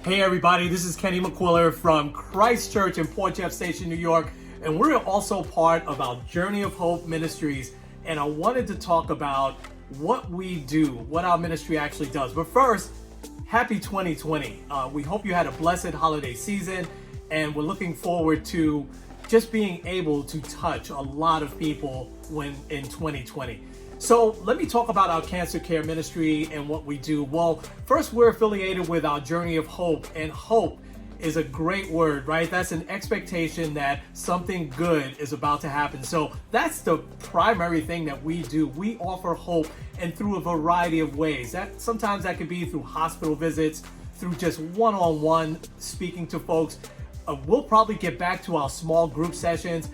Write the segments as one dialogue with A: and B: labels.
A: Hey everybody, this is Kenny McQuiller from Christ Church in Port Jeff Station, New York, and we're also part of our Journey of Hope Ministries, and I wanted to talk about what we do, what our ministry actually does. But first, happy 2020. We hope you had a blessed holiday season, and we're looking forward to just being able to touch a lot of people in 2020. So let me talk about our cancer care ministry and what we do. Well, first, we're affiliated with our Journey of Hope, and hope is a great word, right? That's an expectation that something good is about to happen. So that's the primary thing that we do. We offer hope, and through a variety of ways. Sometimes that could be through hospital visits, through just one-on-one speaking to folks. We'll probably get back to our small group sessions.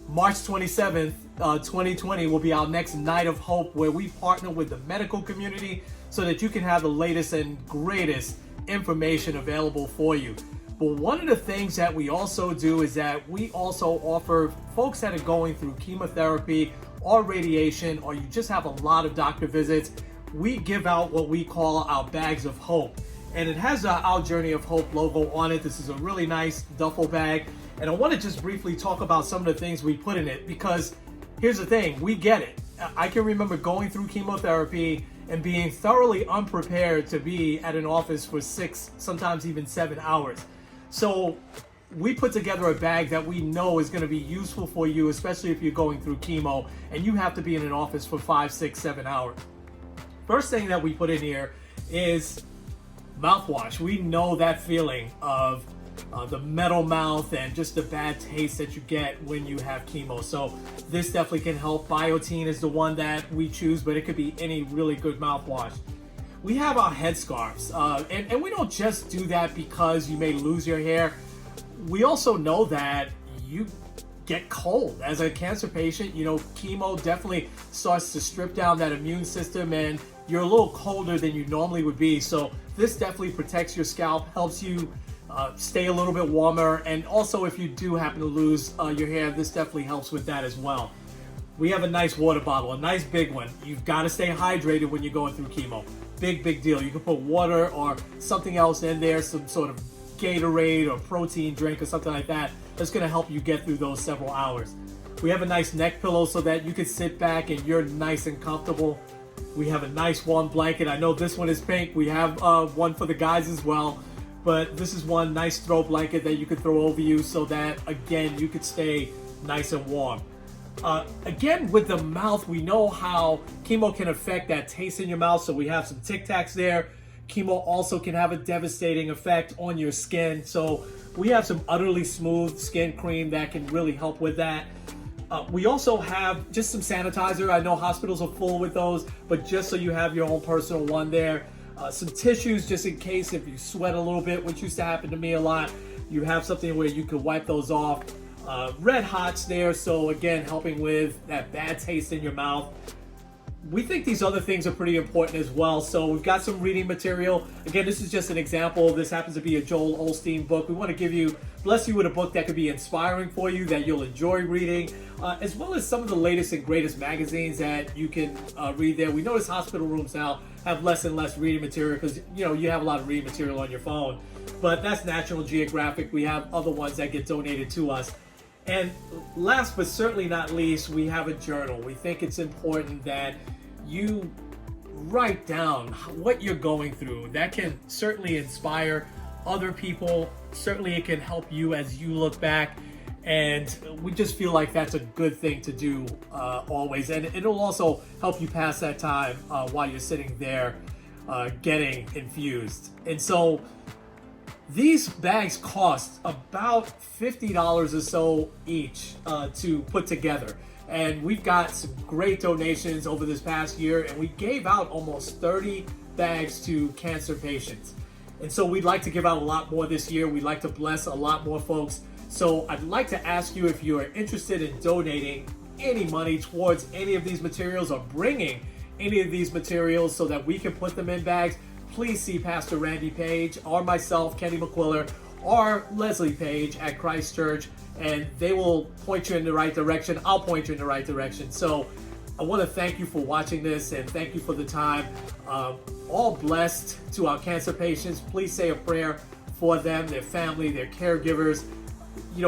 A: March 27th, 2020 will be our next Night of Hope, where we partner with the medical community so that you can have the latest and greatest information available for you. But one of the things that we also do is that we also offer folks that are going through chemotherapy or radiation, or you just have a lot of doctor visits, we give out what we call our bags of hope. And it has our Journey of Hope logo on it. This is a really nice duffel bag. And I want to just briefly talk about some of the things we put in it, because here's the thing, we get it. I can remember going through chemotherapy and being thoroughly unprepared to be at an office for 6, sometimes even 7 hours. So we put together a bag that we know is going to be useful for you, especially if you're going through chemo and you have to be in an office for 5, 6, 7 hours. First thing that we put in here is mouthwash. We know that feeling of the metal mouth and just the bad taste that you get when you have chemo. So this definitely can help. Biotine is the one that we choose, but it could be any really good mouthwash. We have our headscarves, and we don't just do that because you may lose your hair. We also know that you get cold as a cancer patient. You know, chemo definitely starts to strip down that immune system, and you're a little colder than you normally would be. So this definitely protects your scalp, helps you stay a little bit warmer, and also if you do happen to lose your hair, this definitely helps with that as well. We have a nice water bottle, a nice big one. You've got to stay hydrated when you're going through chemo. Big deal. You can put water or something else in there, some sort of Gatorade or protein drink or something like that. That's going to help you get through those several hours. We have a nice neck pillow so that you can sit back and you're nice and comfortable. We have a nice warm blanket. I know this one is pink. We have one for the guys as well. But this is one nice throw blanket that you could throw over you so that, again, you could stay nice and warm. Again, with the mouth, we know how chemo can affect that taste in your mouth. So we have some Tic Tacs there. Chemo also can have a devastating effect on your skin. So we have some Utterly Smooth skin cream that can really help with that. We also have just some sanitizer. I know hospitals are full with those, but just so you have your own personal one there. Some tissues just in case if you sweat a little bit, which used to happen to me a lot. You have something where you can wipe those off. Red Hots there, so again, helping with that bad taste in your mouth. We think these other things are pretty important as well. So we've got some reading material. Again, this is just an example. This happens to be a Joel Osteen book. We want to bless you with a book that could be inspiring for you, that you'll enjoy reading, as well as some of the latest and greatest magazines that you can read there. We notice hospital rooms now have less and less reading material because, you know, you have a lot of reading material on your phone. But that's National Geographic. We have other ones that get donated to us. And last but certainly not least, we have a journal. We think it's important that you write down what you're going through. That can certainly inspire other people. Certainly it can help you as you look back. And we just feel like that's a good thing to do always. And it'll also help you pass that time while you're sitting there getting infused. And so these bags cost about $50 or so each to put together. And we've got some great donations over this past year, and we gave out almost 30 bags to cancer patients. And so we'd like to give out a lot more this year. We'd like to bless a lot more folks. So I'd like to ask you if you are interested in donating any money towards any of these materials or bringing any of these materials so that we can put them in bags. Please see Pastor Randy Page or myself, Kenny McQuiller, or Leslie Page at Christ Church, and they will point you in the right direction. I'll point you in the right direction. So I want to thank you for watching this and thank you for the time. All blessed to our cancer patients. Please say a prayer for them, their family, their caregivers,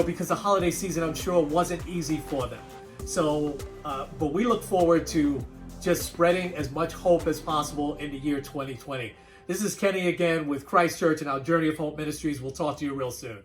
A: because the holiday season, I'm sure, wasn't easy for them. So, but we look forward to just spreading as much hope as possible in the year 2020. This is Kenny again with Christ Church and our Journey of Hope Ministries. We'll talk to you real soon.